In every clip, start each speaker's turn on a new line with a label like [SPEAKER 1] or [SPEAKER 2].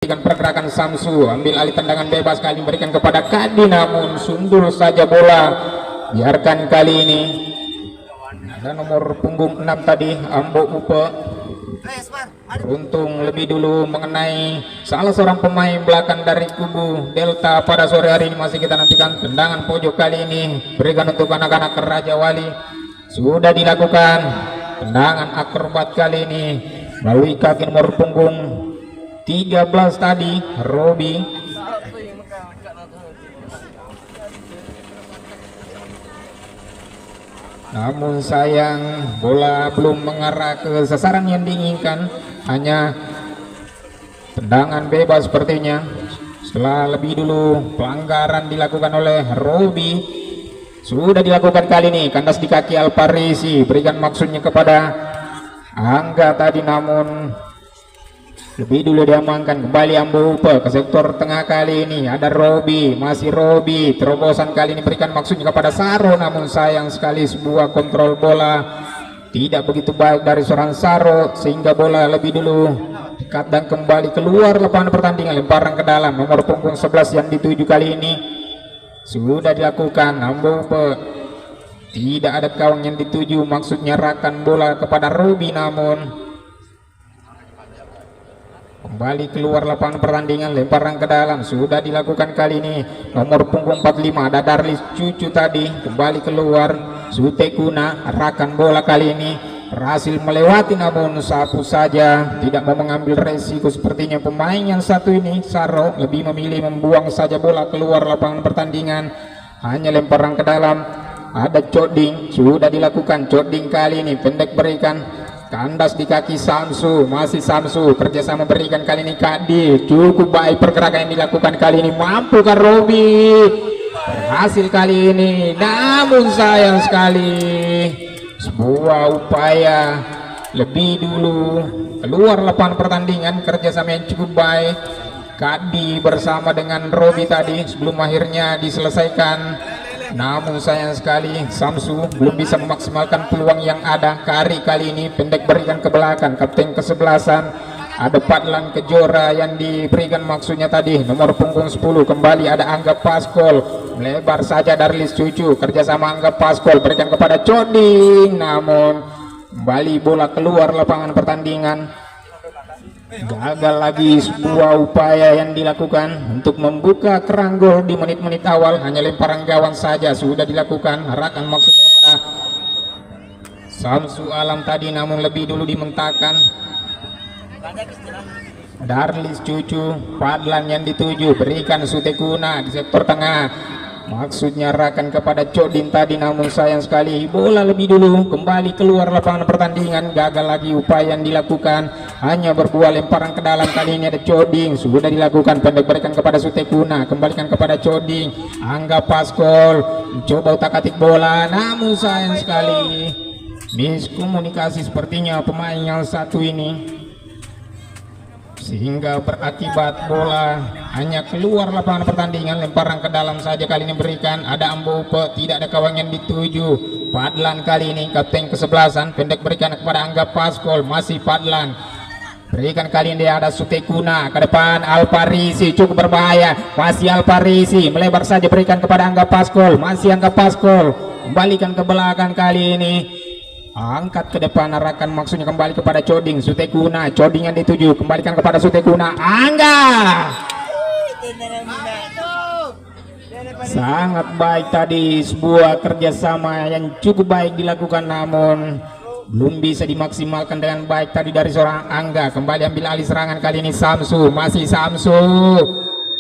[SPEAKER 1] pergerakan Samsu, ambil alih tendangan bebas kali berikan kepada Kadi, namun sundul saja bola. Biarkan kali ini ada nomor punggung 6 tadi, Ambo Upe, beruntung lebih dulu mengenai salah seorang pemain belakang dari kubu Delta pada sore hari ini. Masih kita nantikan tendangan pojok kali ini berikan untuk anak-anak Raja Wali. Sudah dilakukan tendangan akrobat kali ini melalui kaki nomor punggung 13 tadi, Robi. Namun sayang bola belum mengarah ke sasaran yang diinginkan, hanya tendangan bebas sepertinya. Setelah lebih dulu pelanggaran dilakukan oleh Robi, sudah dilakukan kali ini kandas di kaki Alparisi, berikan maksudnya kepada Angga tadi, namun lebih dulu diamankan kembali Ambo Upe ke sektor tengah. Kali ini ada Robi, masih Robi, terobosan kali ini berikan maksudnya kepada Saro, namun sayang sekali sebuah kontrol bola tidak begitu baik dari seorang Saro sehingga bola lebih dulu dekat dan kembali keluar lapangan pertandingan. Lemparan ke dalam nomor punggung 11 yang dituju kali ini sudah dilakukan Ambo Upe, tidak ada kawan yang dituju, maksudnya rakan bola kepada Robi, namun kembali keluar lapangan pertandingan. Lemparan ke dalam sudah dilakukan kali ini nomor punggung 45 ada Darlis Cucu tadi, kembali keluar Sutekuna, rakan bola kali ini berhasil melewati, namun sapu saja, tidak mau mengambil resiko. Sepertinya pemain yang satu ini Saro lebih memilih membuang saja bola keluar lapangan pertandingan. Hanya lemparan ke dalam ada Coding, sudah dilakukan Coding kali ini pendek berikan kandas di kaki Samsu, masih Samsu kerjasama berikan kali ini Kadi. Cukup baik pergerakan yang dilakukan kali ini, mampukah Robi berhasil kali ini, namun sayang sekali sebuah upaya lebih dulu keluar lapangan pertandingan. Kerjasama yang cukup baik Kadi bersama dengan Robi tadi sebelum akhirnya diselesaikan, namun sayang sekali Samsu belum bisa memaksimalkan peluang yang ada. Kari kali ini pendek berikan ke belakang kapten kesebelasan ada Padlan Kejora yang diberikan maksudnya tadi nomor punggung 10. Kembali ada Angga Paskol, melebar saja Darlis Cucu, kerjasama Angga Paskol berikan kepada Coding, namun kembali bola keluar lapangan pertandingan. Gagal lagi sebuah upaya yang dilakukan untuk membuka kerang gol di menit-menit awal. Hanya lemparan gawang saja sudah dilakukan, rakan maksudnya kepada Samsu Alam tadi, namun lebih dulu dimentahkan Darlis Cucu. Padlan yang dituju berikan Sutekuna di sektor tengah, maksudnya rakan kepada Codin tadi, namun sayang sekali bola lebih dulu kembali keluar lapangan pertandingan. Gagal lagi upaya yang dilakukan, hanya berbuah lemparan ke dalam. Kali ini ada Coding, sudah dilakukan pendek berikan kepada Sutekuna, kembalikan kepada Coding. Angga Paskol mencoba utak-atik bola, namun sayang sekali miskomunikasi sepertinya pemain yang satu ini, sehingga berakibat bola hanya keluar lapangan pertandingan. Lemparan ke dalam saja kali ini berikan ada Ambo Upe, tidak ada kawan yang dituju. Padlan kali ini kapten kesebelasan pendek berikan kepada Angga Paskol, masih Padlan berikan kali ini ada Sutekuna ke depan Alparisi, cukup berbahaya, masih Alparisi melebar saja berikan kepada Angga Paskol, masih Angga Paskol kembalikan ke belakang kali ini angkat ke depan arahkan maksudnya kembali kepada Coding. Sutekuna, Coding yang dituju kembalikan kepada Sutekuna. Angga sangat baik tadi, sebuah kerjasama yang cukup baik dilakukan, namun belum bisa dimaksimalkan dengan baik tadi dari seorang Angga. Kembali ambil alih serangan kali ini Samsu, masih Samsu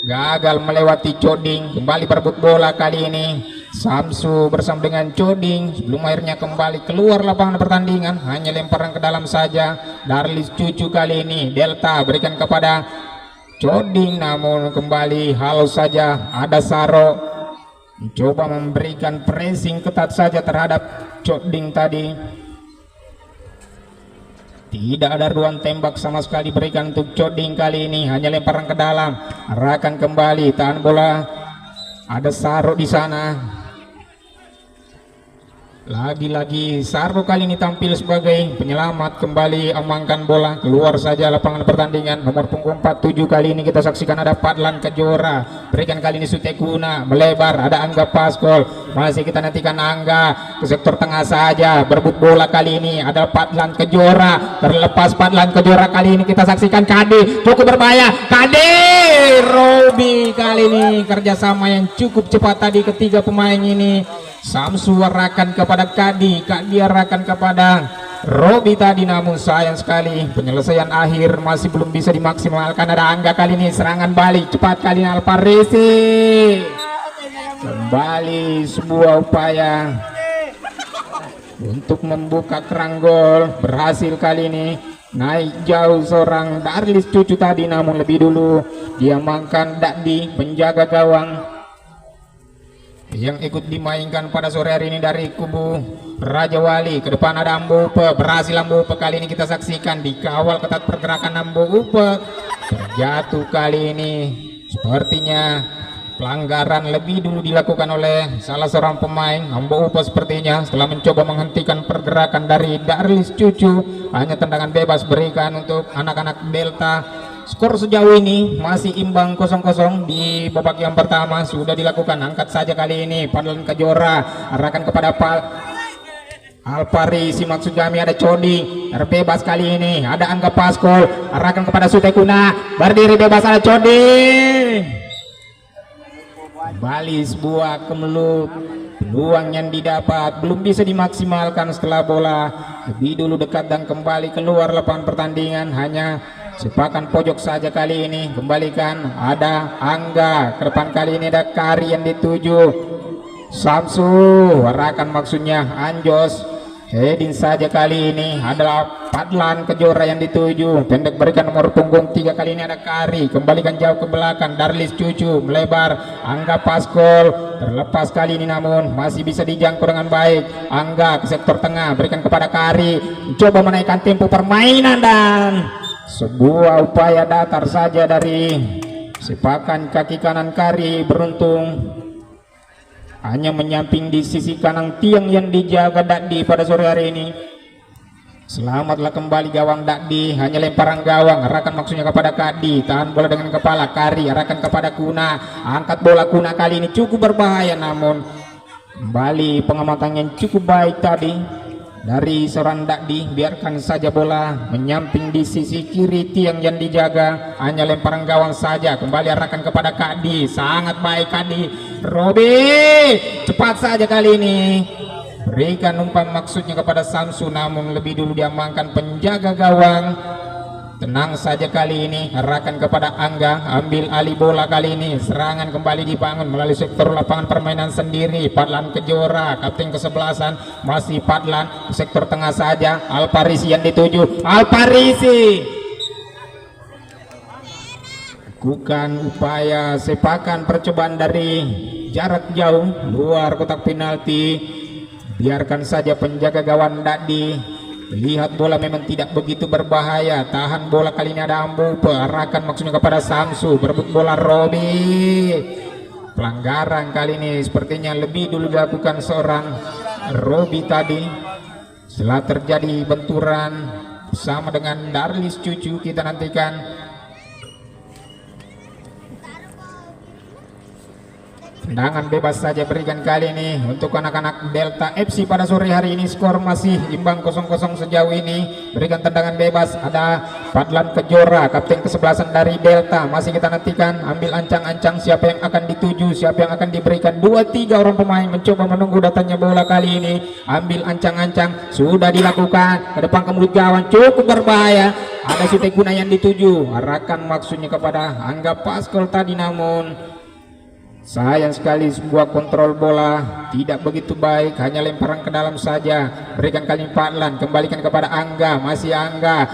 [SPEAKER 1] gagal melewati Coding, kembali berebut bola kali ini Samsu bersama dengan Coding sebelum akhirnya kembali keluar lapangan pertandingan. Hanya lemparan ke dalam saja Darlis Cucu kali ini Delta berikan kepada Coding, namun kembali halus saja ada Saro mencoba memberikan pressing ketat saja terhadap Coding tadi. Tidak ada ruang tembak sama sekali berikan untuk Coding kali ini, hanya lemparan ke dalam, arahkan kembali, tahan bola, ada Saro di sana. Lagi-lagi Sarbo kali ini tampil sebagai penyelamat, kembali amankan bola keluar saja lapangan pertandingan. Nomor punggung 47 kali ini kita saksikan ada Padlan Kejora, berikan kali ini Sutekuna melebar, ada Angga Paskol, masih kita nantikan Angga ke sektor tengah saja, berebut bola kali ini ada Padlan Kejora, terlepas Padlan Kejora kali ini kita saksikan Kade, cukup berbahaya, Kade Robi kali ini kerjasama yang cukup cepat tadi ketiga pemain ini. Samsu arahkan kepada Kadi arahkan kepada Robi tadi, namun sayang sekali penyelesaian akhir masih belum bisa dimaksimalkan. Ada Angga kali ini, serangan balik cepat kali ini Alparisi, kembali sebuah upaya untuk membuka kerang gol, berhasil kali ini naik jauh seorang Darlis Cucu tadi, namun lebih dulu diamankan Dakdi penjaga gawang yang ikut dimainkan pada sore hari ini dari kubu Raja Wali. Ke depan ada Ambope, berhasil Ambope kali ini kita saksikan dikawal ketat pergerakan Ambope, terjatuh kali ini. Sepertinya pelanggaran lebih dulu dilakukan oleh salah seorang pemain Ambope sepertinya, setelah mencoba menghentikan pergerakan dari Darlis Cucu. Hanya tendangan bebas berikan untuk anak-anak Delta. Skor sejauh ini masih imbang 0-0 di babak yang pertama sudah dilakukan. Angkat saja kali ini Padlan Kejora, arahkan kepada Alparisi, maksud kami ada Codi, bebas kali ini ada Angga Paskol, arahkan kepada Sutekuna, berdiri bebas ada Codi, kembali sebuah kemelut. Peluang yang didapat belum bisa dimaksimalkan setelah bola lebih dulu dekat dan kembali keluar lapangan pertandingan. Hanya sepakan pojok saja kali ini. Kembalikan ada Angga, ke depan kali ini ada Kari yang dituju Samsu, arahkan maksudnya Anjos, heading saja kali ini adalah Padlan Kejora yang dituju, pendek berikan nomor punggung 3 kali ini ada Kari, kembalikan jauh ke belakang Darlis Cucu melebar, Angga Paskol terlepas kali ini namun masih bisa dijangkau dengan baik. Angga ke sektor tengah, berikan kepada Kari, coba menaikkan tempo permainan dan sebuah upaya datar saja dari sepakan kaki kanan Kari, beruntung hanya menyamping di sisi kanan tiang yang dijaga Dakdi pada sore hari ini. Selamatlah kembali gawang Dakdi, hanya lemparan gawang, arahkan maksudnya kepada Kadi, tahan bola dengan kepala. Kari arahkan kepada Kuna, angkat bola Kuna kali ini cukup berbahaya, namun kembali pengamatan yang cukup baik tadi dari seorang Dakdi. Biarkan saja bola menyamping di sisi kiri tiang yang dijaga, hanya lemparan gawang saja. Kembali arahkan kepada Kadi, sangat baik Kadi. Robi cepat saja kali ini, berikan umpan maksudnya kepada Samsu, namun lebih dulu diamankan penjaga gawang. Tenang saja kali ini, arahkan kepada Angga, ambil alih bola kali ini, serangan kembali dibangun melalui sektor lapangan permainan sendiri. Padlan Kejora, kapten kesebelasan, masih Padlan ke sektor tengah saja. Alparisi yang dituju, Alparisi lakukan upaya sepakan percobaan dari jarak jauh luar kotak penalti. Biarkan saja penjaga gawang Dakdi lihat bola memang tidak begitu berbahaya, tahan bola kali ini ada Ambope, arahkan maksudnya kepada Samsu, berebut bola Robi. Pelanggaran kali ini sepertinya lebih dulu dilakukan seorang Robi tadi setelah terjadi benturan bersama dengan Darlis Cucu. Kita nantikan tendangan bebas saja berikan kali ini untuk anak-anak Delta FC pada sore hari ini. Skor masih imbang 0-0 sejauh ini. Berikan tendangan bebas ada Padlan Kejora, kapten kesebelasan dari Delta. Masih kita nantikan, ambil ancang-ancang siapa yang akan dituju, siapa yang akan diberikan. 2-3 orang pemain mencoba menunggu datangnya bola kali ini. Ambil ancang-ancang sudah dilakukan, ke depan ke mulut gawang cukup berbahaya. Ada Sutekuna yang dituju, arahkan maksudnya kepada Angga Paskol tadi, namun sayang sekali sebuah kontrol bola tidak begitu baik, hanya lemparan ke dalam saja. Berikan kali Padlan, kembalikan kepada Angga, masih Angga,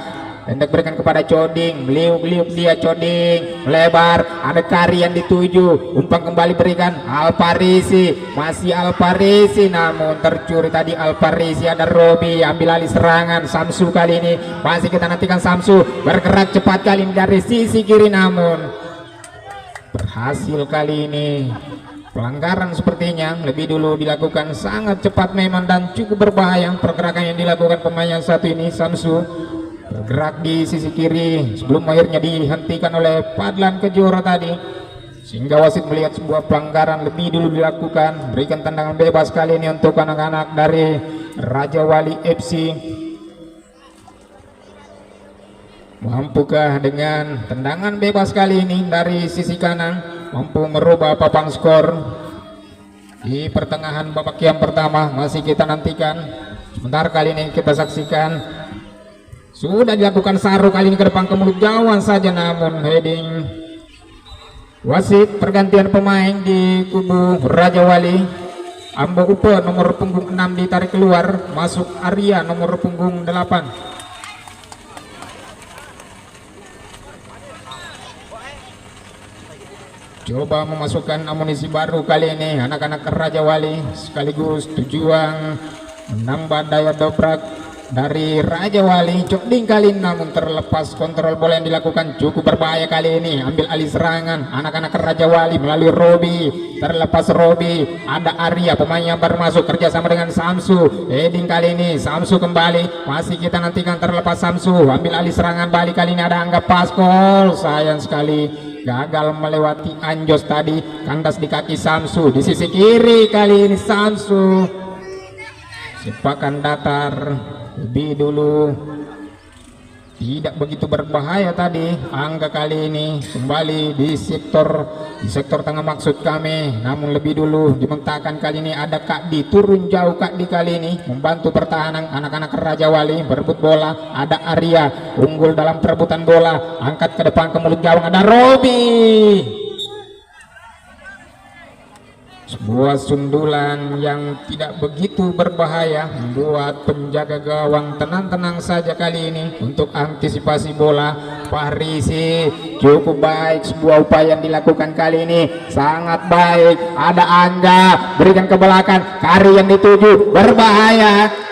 [SPEAKER 1] pendek berikan kepada Coding, meliuk-liuk dia Coding, melebar, ada Kari yang dituju, umpan kembali berikan Alparisi, masih Alparisi, namun tercuri tadi Alparisi. Ada Robi, ambil alih serangan Samsu kali ini, masih kita nantikan Samsu bergerak cepat kali ini dari sisi kiri, namun berhasil kali ini pelanggaran sepertinya lebih dulu dilakukan, sangat cepat memang dan cukup berbahaya pergerakan yang dilakukan pemain yang satu ini. Samsu bergerak di sisi kiri sebelum akhirnya dihentikan oleh Padlan Kejora tadi, sehingga wasit melihat sebuah pelanggaran lebih dulu dilakukan. Berikan tendangan bebas kali ini untuk anak-anak dari Raja Wali FC. Mampukah dengan tendangan bebas kali ini dari sisi kanan mampu merubah papan skor di pertengahan babak yang pertama? Masih kita nantikan. Sebentar kali ini kita saksikan sudah dilakukan saru kali ini ke depan ke mulut gawang saja, namun heading wasit. Pergantian pemain di kubu Raja Wali. Ambo Upe nomor punggung 6 ditarik keluar, masuk Arya nomor punggung 8. Coba memasukkan amunisi baru kali ini anak-anak Raja Wali, sekaligus tujuan menambah daya dobrak dari Raja Wali. Cokding kali ini, namun terlepas kontrol bola yang dilakukan cukup berbahaya kali ini. Ambil alih serangan anak-anak Raja Wali melalui Robi, terlepas Robi ada Arya pemain yang baru masuk kerjasama dengan Samsu. Heading kali ini Samsu kembali, masih kita nantikan. Terlepas Samsu ambil alih serangan balik kali ini ada Angga Paskol, sayang sekali gagal melewati Anjos tadi, kandas di kaki Samsu. Di sisi kiri kali ini Samsu sepakan datar lebih dulu, tidak begitu berbahaya tadi. Angga kali ini kembali di sektor tengah maksud kami, namun lebih dulu dimentahkan kali ini ada Kak Di, turun jauh Kak Di kali ini membantu pertahanan anak-anak Raja Wali. Berebut bola ada Arya unggul dalam perebutan bola, angkat ke depan ke mulut gawang ada Robi. Sebuah sundulan yang tidak begitu berbahaya membuat penjaga gawang tenang-tenang saja kali ini untuk antisipasi bola. Fahrisi cukup baik, sebuah upaya yang dilakukan kali ini sangat baik. Ada Angga berikan ke belakang, Kari yang dituju berbahaya.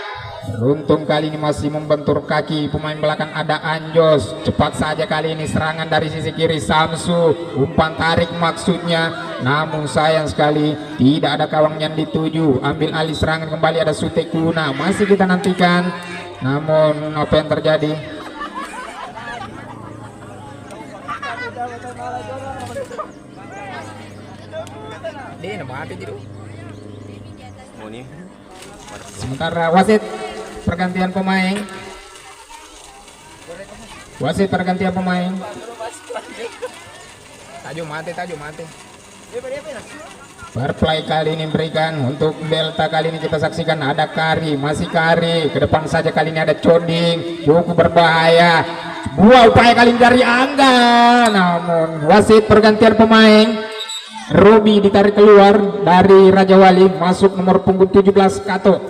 [SPEAKER 1] Beruntung kali ini masih membentur kaki pemain belakang ada Anjos. Cepat saja kali ini serangan dari sisi kiri Samsu, umpan tarik maksudnya, namun sayang sekali tidak ada kawang yang dituju. Ambil alih serangan kembali ada Sutekuna, masih kita nantikan, namun apa yang terjadi? Sementara wasit pergantian pemain, tajuk mati. Berplay kali ini berikan untuk Delta. Kali ini kita saksikan ada Kari, masih Kari ke depan saja kali ini ada Coding, cukup berbahaya. Sebuah upaya kali ini dari Angga, namun wasit pergantian pemain. Robi ditarik keluar dari Raja Wali, masuk nomor punggung 17 Kato.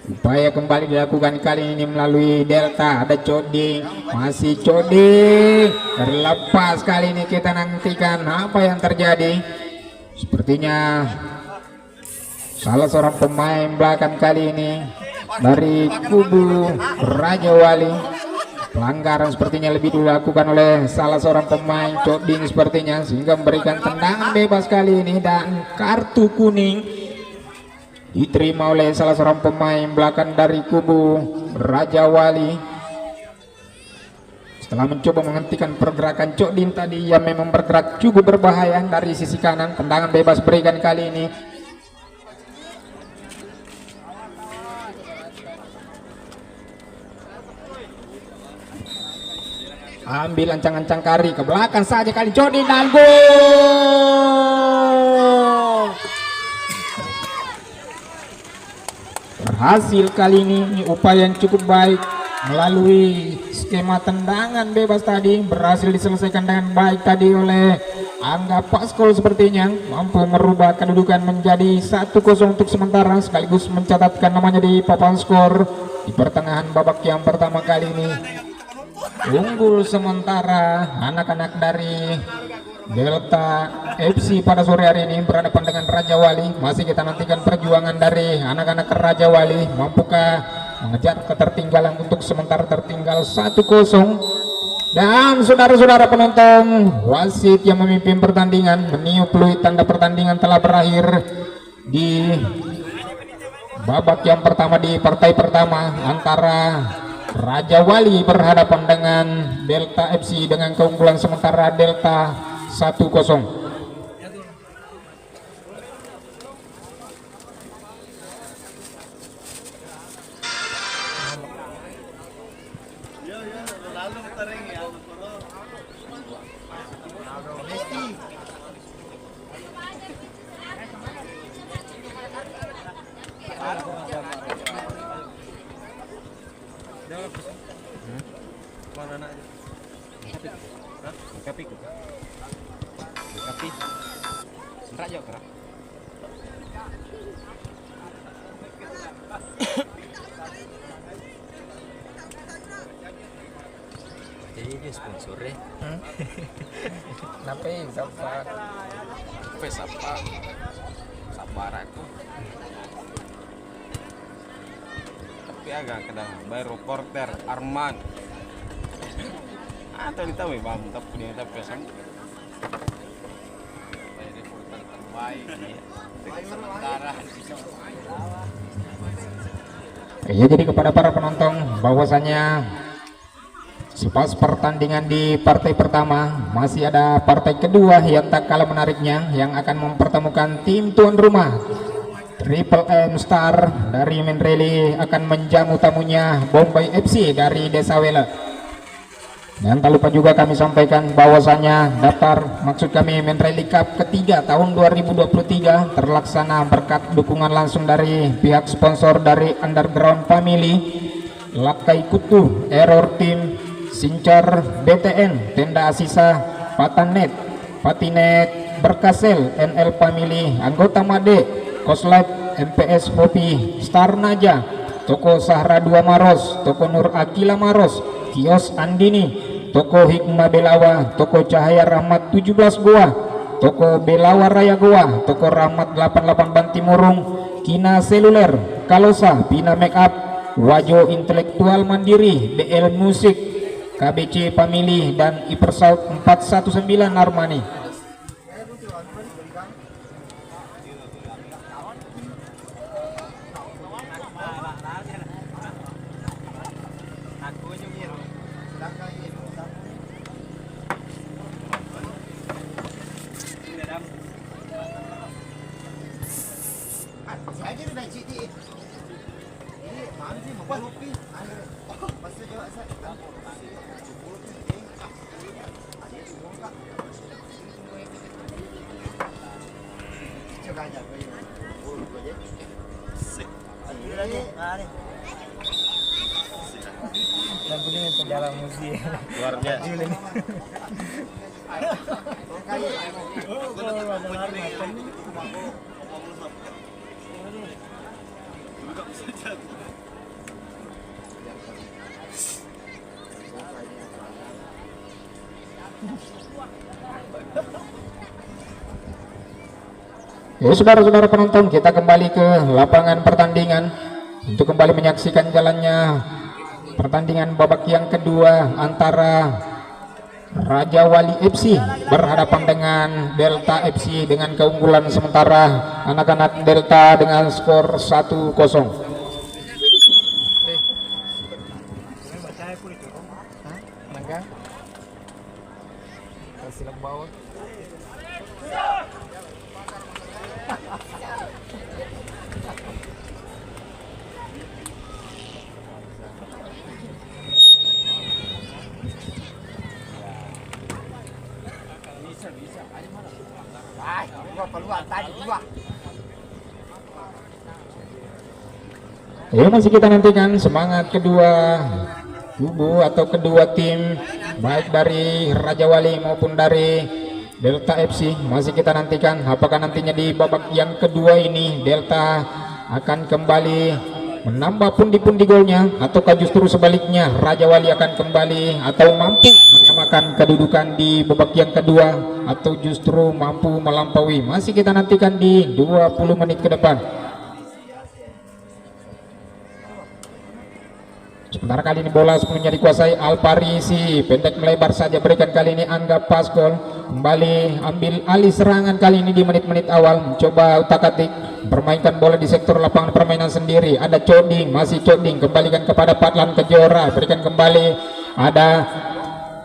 [SPEAKER 1] Upaya kembali dilakukan kali ini melalui Delta, ada Coding, masih Coding, terlepas kali ini kita nantikan apa yang terjadi. Sepertinya salah seorang pemain belakang kali ini dari kubu Raja Wali, pelanggaran sepertinya lebih dilakukan oleh salah seorang pemain Coding sepertinya, sehingga memberikan tendangan bebas kali ini dan kartu kuning diterima oleh salah seorang pemain belakang dari kubu Raja Wali. Setelah mencoba menghentikan pergerakan Codin tadi yang memang bergerak cukup berbahaya dari sisi kanan, tendangan bebas berikan kali ini. Ambil ancang-ancang Kari ke belakang saja kali Codin dan gol. Berhasil kali ini, upaya yang cukup baik melalui skema tendangan bebas tadi berhasil diselesaikan dengan baik tadi oleh Angga Paskol. Sepertinya mampu merubah kedudukan menjadi 1-0 untuk sementara, sekaligus mencatatkan namanya di papan skor di pertengahan babak yang pertama kali ini. Unggul sementara anak-anak dari Delta FC pada sore hari ini berhadapan dengan Raja Wali. Masih kita nantikan perjuangan dari anak-anak Raja Wali, mampukah mengejar ketertinggalan untuk sementara tertinggal 1-0. Dan saudara-saudara penonton, wasit yang memimpin pertandingan meniup peluit tanda pertandingan telah berakhir di babak yang pertama di partai pertama antara Raja Wali berhadapan dengan Delta FC dengan keunggulan sementara Delta 1-0.
[SPEAKER 2] Jadi sponsor ya.
[SPEAKER 1] Kenapa ya?
[SPEAKER 2] Sabar aku. Tapi agak kadang by reporter Arman. Atau ditahu ya bang, tapi dia tak pesan. By reporter terbaik. Sementara.
[SPEAKER 1] Ya, jadi kepada para penonton bahwasanya sepas pertandingan di partai pertama masih ada partai kedua yang tak kalah menariknya yang akan mempertemukan tim tuan rumah Triple M Star dari Menreli akan menjamu tamunya Bombay FC dari Desa Wela. Dan tak lupa juga kami sampaikan bahwasanya daftar maksud kami Menreli Cup ketiga tahun 2023 terlaksana berkat dukungan langsung dari pihak sponsor dari Underground Family, Lakai Kutu, Error Team, Sincar BTN, Tenda Asisa, Patanet, Patinet, Berkasel, NL Family, Anggota Made, Koslet, MPS Hopi, Star Naja, Toko Sahra 2 Maros, Toko Nur Akila Maros, Kios Andini, Toko Hikmah Belawa, Toko Cahaya Rahmat 17 Goa, Toko Belawa Raya Goa, Toko Rahmat 88 Bantimurung, Kina Seluler, Kalosa, Pina Makeup, Wajo Intelektual Mandiri, BL Musik, KBC Family, dan Ipersaut 419 Armani.
[SPEAKER 3] Lagunya penjara musik
[SPEAKER 2] Luar biasa.
[SPEAKER 1] Ya, saudara-saudara penonton, kita kembali ke lapangan pertandingan untuk kembali menyaksikan jalannya pertandingan babak yang kedua antara Raja Wali FC berhadapan dengan Delta FC dengan keunggulan sementara anak-anak Delta dengan skor 1-0. Ya, masih kita nantikan semangat kedua kubu atau kedua tim baik dari Raja Wali maupun dari Delta FC. Masih kita nantikan apakah nantinya di babak yang kedua ini Delta akan kembali menambah pundi-pundi golnya, ataukah justru sebaliknya Raja Wali akan kembali atau mampu menyamakan kedudukan di babak yang kedua, atau justru mampu melampaui? Masih kita nantikan di 20 menit ke depan. Sementara kali ini bola sepenuhnya dikuasai Alparisi, pendek melebar saja berikan kali ini Angga Paskol, kembali ambil alih serangan kali ini di menit-menit awal, mencoba utak-atik permainkan bola di sektor lapangan permainan sendiri. Ada Coding, masih Coding, kembalikan kepada Padlan Kejora, berikan kembali, ada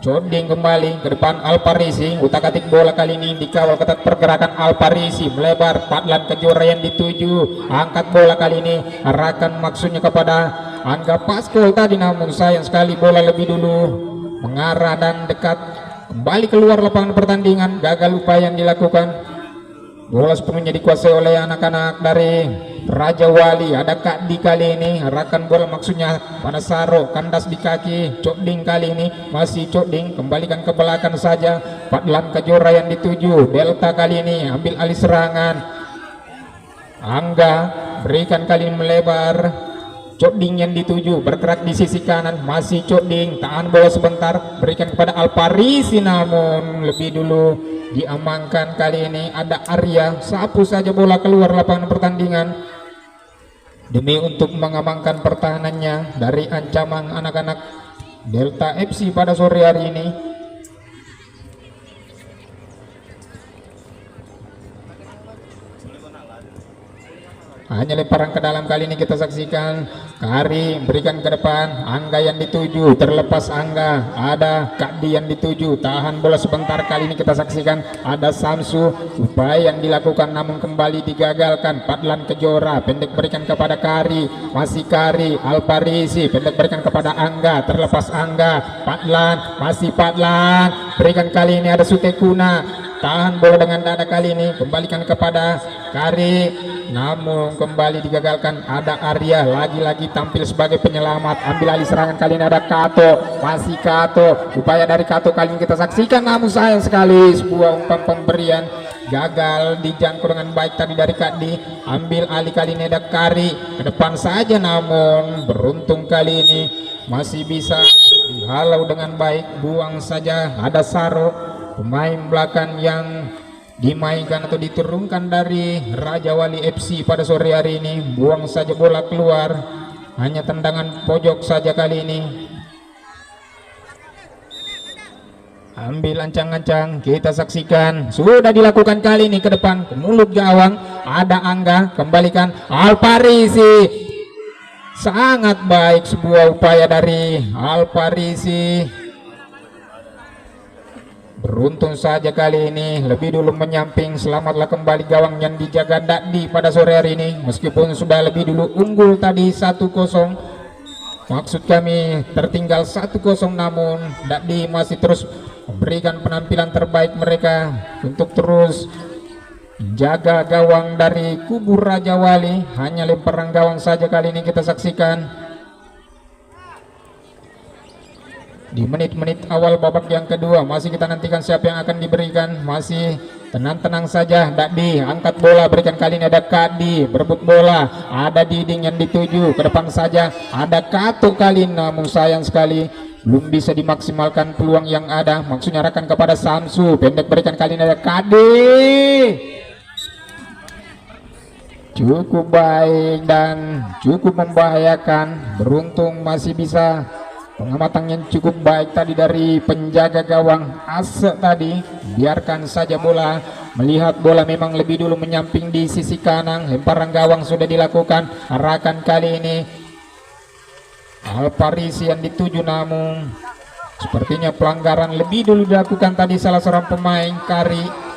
[SPEAKER 1] Coding kembali ke depan Alparisi, utak-atik bola kali ini dikawal ketat pergerakan Alparisi, melebar Padlan Kejora yang dituju, angkat bola kali ini arahkan maksudnya kepada Angga Paskol tadi, namun sayang sekali bola lebih dulu mengarah dan dekat kembali keluar lapangan pertandingan. Gagal upaya yang dilakukan. Bola sepenuhnya dikuasai oleh anak-anak dari Raja Wali. Ada Kak Di kali ini arahkan bola maksudnya pada Saro, kandas di kaki Coding kali ini, masih Coding, kembalikan ke belakang saja Padlan Kejora yang dituju. Delta kali ini ambil alih serangan, Angga berikan kali ini melebar, Coding yang dituju bergerak di sisi kanan, masih Coding, tahan bola sebentar, berikan kepada Alparisi, namun lebih dulu diamankan kali ini. Ada Arya, sapu saja bola keluar lapangan pertandingan demi untuk mengamankan pertahanannya dari ancaman anak-anak Delta FC pada sore hari ini. Hanya lemparan ke dalam kali ini kita saksikan. Kari berikan ke depan, Angga yang dituju, terlepas Angga, ada Kak Di yang dituju, tahan bola sebentar kali ini kita saksikan. Ada Samsu, upaya yang dilakukan namun kembali digagalkan. Padlan Kejora, pendek berikan kepada Kari, masih Kari, Alparisi, pendek berikan kepada Angga, terlepas Angga, Padlan, masih Padlan, berikan kali ini ada Sutekuna, tahan bola dengan dada kali ini, kembalikan kepada Kari, namun kembali digagalkan. Ada Arya lagi-lagi tampil sebagai penyelamat, ambil alih serangan kali ini ada Kato, masih Kato, upaya dari Kato kali ini kita saksikan, namun sayang sekali sebuah umpan pemberian gagal dijangkau dengan baik tadi dari Kak Di. Ambil alih kali ini ada Kari, ke depan saja namun beruntung kali ini masih bisa dihalau dengan baik, buang saja. Ada Saro, pemain belakang yang dimainkan atau diturunkan dari Raja Wali FC pada sore hari ini, buang saja bola keluar, hanya tendangan pojok saja kali ini. Ambil ancang-ancang kita saksikan, sudah dilakukan kali ini ke depan ke mulut gawang. Ada Angga, kembalikan Alparisi, sangat baik sebuah upaya dari Alparisi. Beruntung saja kali ini lebih dulu menyamping, selamatlah kembali gawang yang dijaga Dakdi pada sore hari ini, meskipun sudah lebih dulu unggul tadi 1-0. Maksud kami tertinggal 1-0, namun Dakdi masih terus memberikan penampilan terbaik mereka untuk terus jaga gawang dari kubu Raja Wali. Hanya lemparan gawang saja kali ini kita saksikan. Di menit-menit awal babak yang kedua masih kita nantikan siapa yang akan diberikan. Masih tenang-tenang saja. Dakdi angkat bola, berikan kali ini ada Kadi, berebut bola, ada Diding yang dituju, ke depan saja ada Kato kali, namun sayang sekali belum bisa dimaksimalkan peluang yang ada. Maksudnya arahkan kepada Samsu, pendek berikan kali ini ada Kadi, cukup baik dan cukup membahayakan. Beruntung masih bisa pengamatan yang cukup baik tadi dari penjaga gawang Ase tadi. Biarkan saja bola, melihat bola memang lebih dulu menyamping di sisi kanan. Lemparan gawang sudah dilakukan, arahkan kali ini Alparisi yang dituju, namun sepertinya pelanggaran lebih dulu dilakukan tadi salah seorang pemain Kari.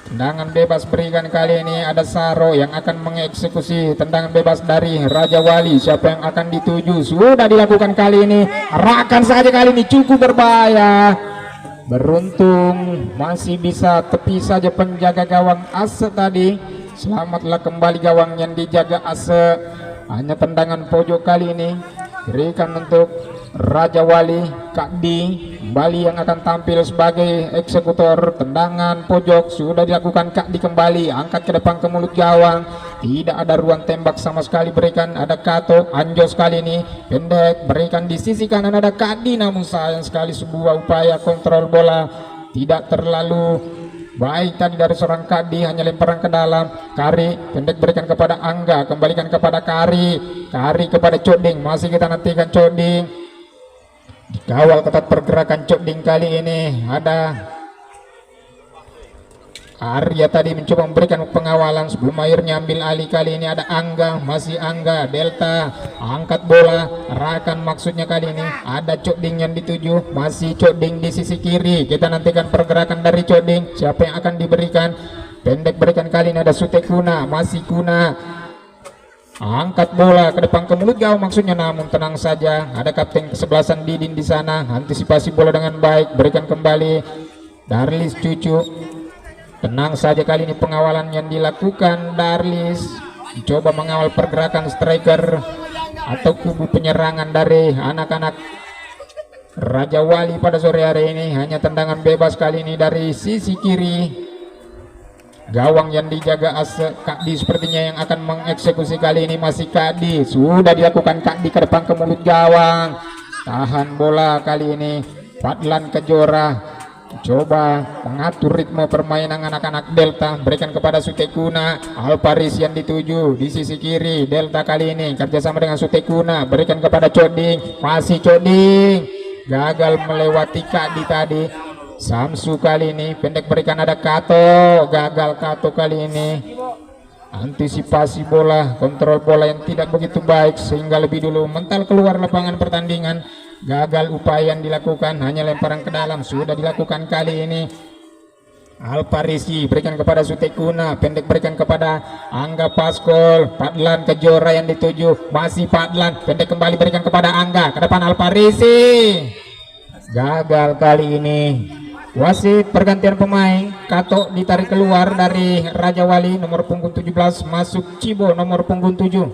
[SPEAKER 1] Tendangan bebas berikan kali ini ada Saro yang akan mengeksekusi tendangan bebas dari Raja Wali. Siapa yang akan dituju? Sudah dilakukan kali ini, arahkan saja kali ini, cukup berbahaya. Beruntung masih bisa tepi saja penjaga gawang Ase tadi. Selamatlah kembali gawang yang dijaga Ase. Hanya tendangan pojok kali ini berikan untuk Raja Wali. Kak Di kembali yang akan tampil sebagai eksekutor tendangan pojok. Sudah dilakukan Kak Di kembali, angkat ke depan ke mulut gawang, tidak ada ruang tembak sama sekali, berikan ada Kato. Anjos kali ini pendek, berikan di sisi kanan ada Kadi, namun sayang sekali sebuah upaya kontrol bola tidak terlalu baik tadi dari seorang Kadi, hanya lemparan ke dalam. Kari pendek berikan kepada Angga, kembalikan kepada Kari kepada Coding, masih kita nantikan Coding, dikawal ketat pergerakan Coding kali ini. Ada Arya tadi mencoba memberikan pengawalan sebelum akhirnya ambil alih. Kali ini ada Angga, masih Angga, Delta angkat bola, Rakan maksudnya kali ini ada Coding yang dituju, masih Coding di sisi kiri. Kita nantikan pergerakan dari Coding, siapa yang akan diberikan. Pendek berikan kali ini ada Sutekuna, masih Kuna angkat bola ke depan ke mulut gawang maksudnya, namun tenang saja, ada kapten kesebelasan Didin di sana, antisipasi bola dengan baik, berikan kembali Darlis Cucu. Tenang saja kali ini pengawalan yang dilakukan Darlis, coba mengawal pergerakan striker atau kubu penyerangan dari anak-anak Raja Wali pada sore hari ini. Hanya tendangan bebas kali ini dari sisi kiri. Gawang yang dijaga Kadi sepertinya yang akan mengeksekusi kali ini masih Kadi. Sudah dilakukan Kadi ke depan ke mulut gawang. Tahan bola kali ini Fadlan Kejora, coba mengatur ritme permainan anak-anak Delta, berikan kepada Sutekuna. Alparis yang dituju di sisi kiri. Delta kali ini kerjasama dengan Sutekuna, berikan kepada Coding, masih Coding gagal melewati Kadi tadi. Samsu kali ini pendek berikan ada Kato, gagal Kato kali ini. Antisipasi bola, kontrol bola yang tidak begitu baik sehingga lebih dulu mental keluar lapangan pertandingan. Gagal upaya yang dilakukan, hanya lemparan ke dalam sudah dilakukan kali ini. Alparisi berikan kepada Sutekuna, pendek berikan kepada Angga Paskol. Fadlan Kejora yang dituju, masih Fadlan, pendek kembali berikan kepada Angga, ke depan Alparisi. Gagal kali ini. Wasit pergantian pemain, Kato ditarik keluar dari Raja Wali, nomor punggung 17 masuk Cibo nomor punggung 7.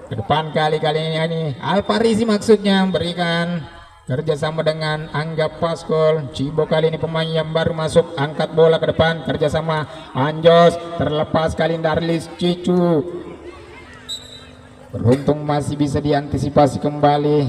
[SPEAKER 1] Ke depan kali ini Alparisi maksudnya, berikan kerjasama dengan Angga Paskol. Cibo kali ini pemain yang baru masuk, angkat bola ke depan kerjasama Anjos, terlepas kali Darlis Cicu, beruntung masih bisa diantisipasi kembali.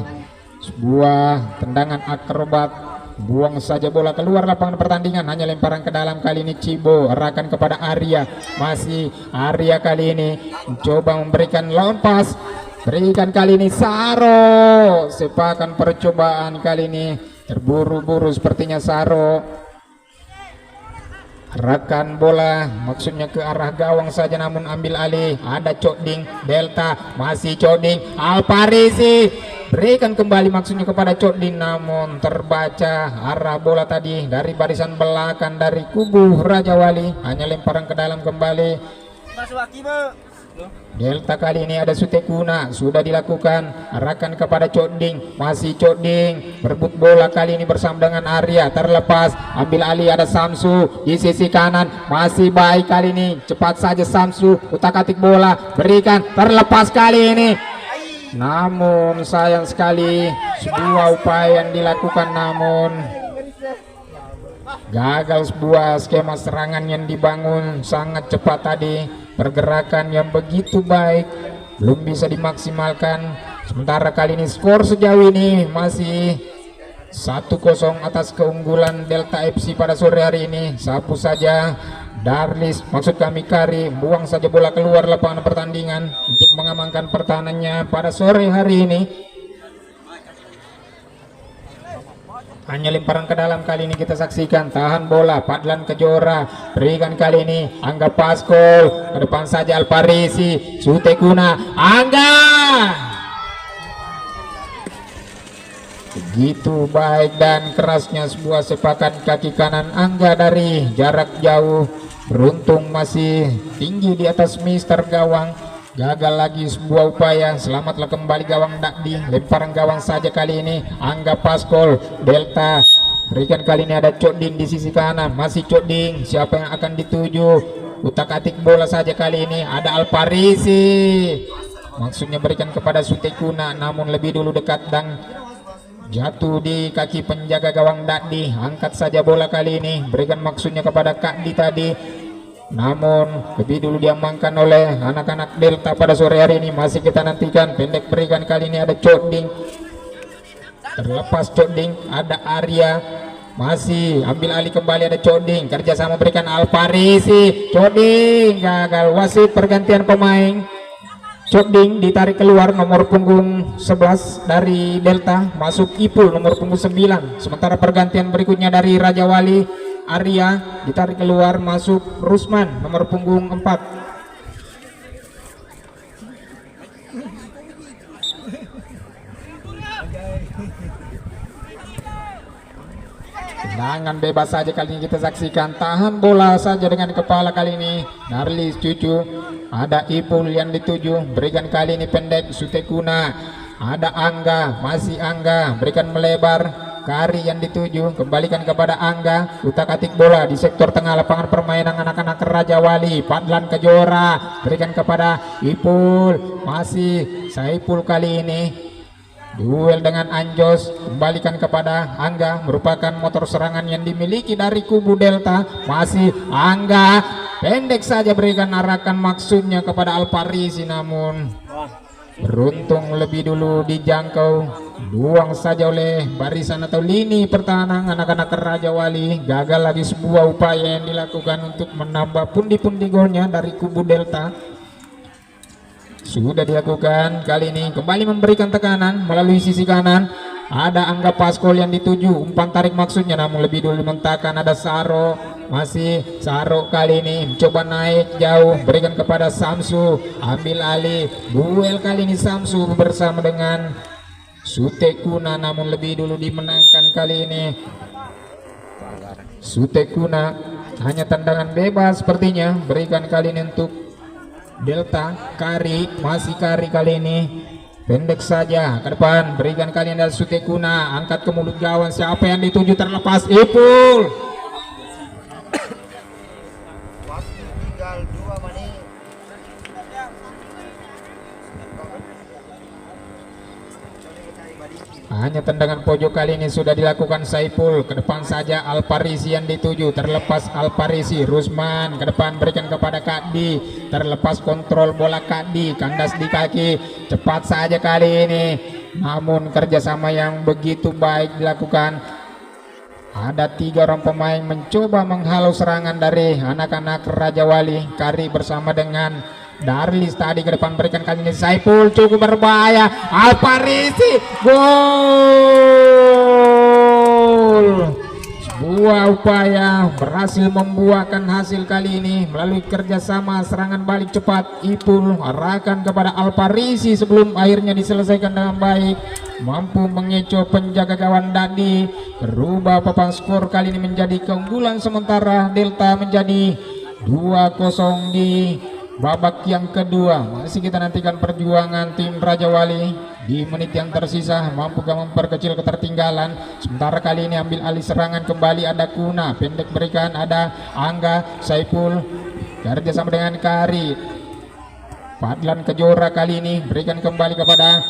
[SPEAKER 1] Sebuah tendangan akrobat, buang saja bola keluar lapangan pertandingan, hanya lemparan ke dalam kali ini Cibo, arahkan kepada Arya, masih Arya kali ini mencoba memberikan lawan pas, berikan kali ini Saro. Sepakan percobaan kali ini terburu-buru sepertinya Saro, arahkan bola maksudnya ke arah gawang saja, namun ambil alih ada Coding, Delta masih Coding, Alparisi berikan kembali maksudnya kepada Coding, namun terbaca arah bola tadi dari barisan belakang dari kubu Raja Wali, hanya lemparan ke dalam kembali. Delta kali ini ada Sutekuna, sudah dilakukan, arahkan kepada Coding, masih Coding berebut bola kali ini bersama dengan Arya, terlepas ambil alih ada Samsu di sisi kanan, masih baik kali ini, cepat saja Samsu utak-atik bola, berikan, terlepas kali ini, namun sayang sekali sebuah upaya yang dilakukan namun gagal. Sebuah skema serangan yang dibangun sangat cepat tadi, pergerakan yang begitu baik belum bisa dimaksimalkan. Sementara kali ini skor sejauh ini masih 1-0 atas keunggulan Delta FC pada sore hari ini. Sapu saja Darlis, maksud kami Kari, buang saja bola keluar lapangan pertandingan untuk mengamankan pertahanannya pada sore hari ini. Hanya lemparan ke dalam kali ini kita saksikan, tahan bola Fadlan Kejora, berikan kali ini Angga Paskol, ke depan saja Alparisi, Sutekuna, Angga. Begitu baik dan kerasnya sebuah sepakan kaki kanan Angga dari jarak jauh, beruntung masih tinggi di atas mister gawang. Gagal lagi sebuah upaya, selamatlah kembali gawang Dakdi, lemparan gawang saja kali ini Angga Paskol, Delta berikan kali ini ada Coding di sisi kanan, masih Coding, siapa yang akan dituju, utak-atik bola saja kali ini ada Alparisi, maksudnya berikan kepada Sutekuna, namun lebih dulu dekat dan jatuh di kaki penjaga gawang Dakdi. Angkat saja bola kali ini, berikan maksudnya kepada Kakdi tadi, namun lebih dulu diamankan oleh anak-anak Delta pada sore hari ini. Masih kita nantikan, pendek berikan kali ini ada Coding, terlepas Coding, ada Arya, masih ambil alih kembali ada Coding, kerjasama berikan Alparisi, Coding gagal, wasit pergantian pemain. Coding ditarik keluar, nomor punggung 11 dari Delta, masuk Ipul nomor punggung 9. Sementara pergantian berikutnya dari Raja Wali, Arya ditarik keluar, masuk Rusman nomor punggung 4. Tendangan bebas saja kali ini kita saksikan, tahan bola saja dengan kepala kali ini Darlis Cucu. Ada Ipul yang dituju, berikan kali ini pendek Sutekuna. Ada Angga, masih Angga, berikan melebar, Kari yang dituju, kembalikan kepada Angga. Utak-atik bola di sektor tengah lapangan permainan anak-anak Raja Wali. Padlan Kejora, berikan kepada Ipul, masih Saipul kali ini. Duel dengan Anjos, kembalikan kepada Angga, merupakan motor serangan yang dimiliki dari kubu Delta. Masih Angga, pendek saja berikan arahkan maksudnya kepada Alparisi, namun beruntung lebih dulu dijangkau, buang saja oleh barisan atau lini pertahanan anak-anak Raja Wali. Gagal lagi sebuah upaya yang dilakukan untuk menambah pundi-pundi golnya dari kubu Delta. Sudah dilakukan kali ini, kembali memberikan tekanan melalui sisi kanan. Ada Angga Paskol yang dituju, umpan tarik maksudnya, namun lebih dulu mentahkan. Ada Saro, masih Saro kali ini mencoba naik jauh, berikan kepada Samsu, ambil alih. Duel kali ini Samsu bersama dengan Sutekuna, namun lebih dulu dimenangkan kali ini Sutekuna. Hanya tendangan bebas sepertinya, berikan kali ini untuk Delta. Kari, masih Kari kali ini, pendek saja ke depan, berikan kali ini dari Sutekuna, angkat ke mulut gawang. Siapa yang dituju? Terlepas Ipul. Hanya tendangan pojok kali ini sudah dilakukan Saipul. Ke depan saja Alparisi yang dituju, terlepas Alparisi. Rusman ke depan, berikan kepada Kakdi, terlepas kontrol bola Kakdi, kandas di kaki. Cepat saja kali ini, namun kerjasama yang begitu baik dilakukan. Ada 3 orang pemain mencoba menghalau serangan dari anak-anak Raja Wali. Kari bersama dengan Darlis tadi ke depan, berikan kali ini Saipul, cukup berbahaya. Alparisi, gol. Sebuah upaya berhasil membuahkan hasil kali ini melalui kerjasama serangan balik cepat. Ipul arahkan kepada Alparisi sebelum akhirnya diselesaikan dengan baik, mampu mengecoh penjaga gawang Dadi. Berubah papan skor kali ini menjadi keunggulan sementara Delta menjadi 2-0 di babak yang kedua. Masih kita nantikan perjuangan tim Raja Wali di menit yang tersisa, mampukah memperkecil ketertinggalan. Sementara kali ini ambil alih serangan kembali ada Kuna, pendek berikan ada Angga, Saipul kerjasama dengan Kari. Padlan Kejora kali ini berikan kembali kepada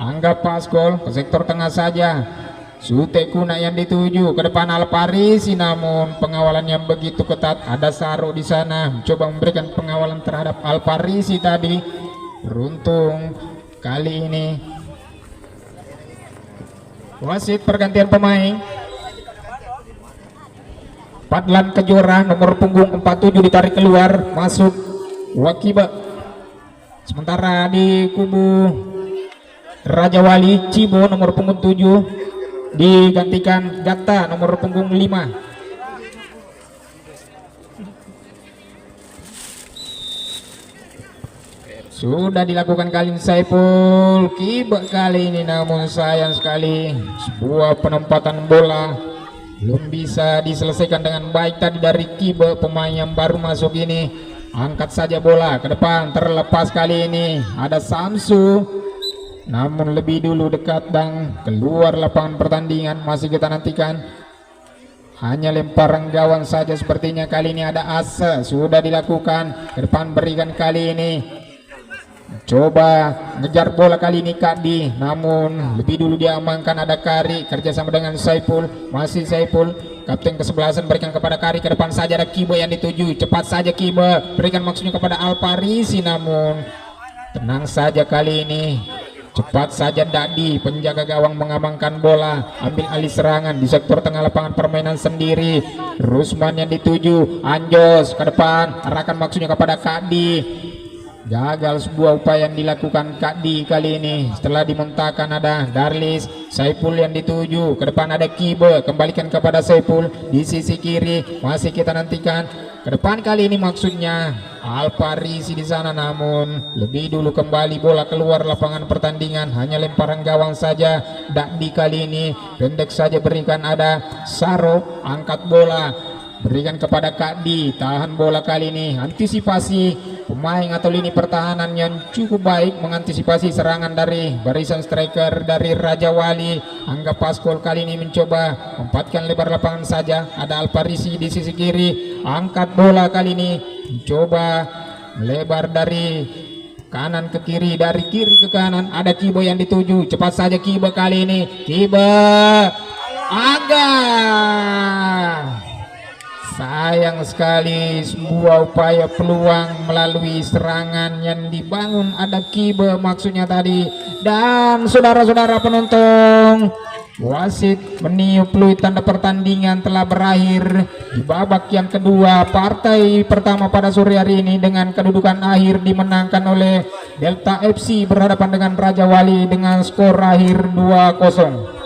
[SPEAKER 1] Angga Paskol ke sektor tengah saja. Sutekuna yang dituju, ke depan Alparisi, namun pengawalan yang begitu ketat. Ada Saro di sana coba memberikan pengawalan terhadap Alparisi tadi. Beruntung kali ini wasit pergantian pemain. Padlan Kejora nomor punggung 47 ditarik keluar, masuk Wakiba. Sementara di kubu Raja Wali, Cibo nomor punggung 7 digantikan Gatta nomor punggung 5. Sudah dilakukan kali ini Saipul, Kiba kali ini, namun sayang sekali sebuah penempatan bola belum bisa diselesaikan dengan baik tadi dari Kiba, pemain yang baru masuk ini. Angkat saja bola ke depan, terlepas kali ini ada Samsu, namun lebih dulu dekat dan keluar lapangan pertandingan. Masih kita nantikan, hanya lemparan gawang saja sepertinya kali ini. Ada Asa, sudah dilakukan ke depan, berikan kali ini Coba ngejar bola kali ini Kadi, namun lebih dulu diamankan ada Kari kerjasama dengan Saiful. Masih Saiful, kapten ke-11 berikan kepada Kari, ke depan saja ada Kibo yang dituju, cepat saja Kibo berikan maksudnya kepada Alparisi, namun tenang saja kali ini. Cepat saja Dadi, penjaga gawang mengamankan bola, ambil alih serangan di sektor tengah lapangan permainan sendiri. Rusman yang dituju, Anjos ke depan, arahkan maksudnya kepada Kadi. Gagal sebuah upaya yang dilakukan Kadi kali ini. Setelah dimuntahkan ada Darlis, Saiful yang dituju, ke depan ada Kibe, kembalikan kepada Saiful di sisi kiri. Masih kita nantikan ke depan kali ini maksudnya Alparisi di sana, namun lebih dulu kembali bola keluar lapangan pertandingan, hanya lemparan gawang saja. Dadi kali ini pendek saja berikan ada Saro, angkat bola berikan kepada Kadi, tahan bola kali ini, antisipasi pemain atau lini pertahanan yang cukup baik mengantisipasi serangan dari barisan striker dari Raja Wali. Angga Paskol kali ini mencoba empatkan lebar lapangan saja, ada Alparisi di sisi kiri, angkat bola kali ini mencoba lebar dari kanan ke kiri, dari kiri ke kanan ada Kibo yang dituju, cepat saja Kibo kali ini, Kibo Angga. Sayang sekali sebuah upaya peluang melalui serangan yang dibangun ada Kibe maksudnya tadi. Dan saudara-saudara penonton, wasit meniup peluit tanda pertandingan telah berakhir di babak yang kedua. Partai pertama pada sore hari ini dengan kedudukan akhir dimenangkan oleh Delta FC berhadapan dengan Raja Wali dengan skor akhir 2-0.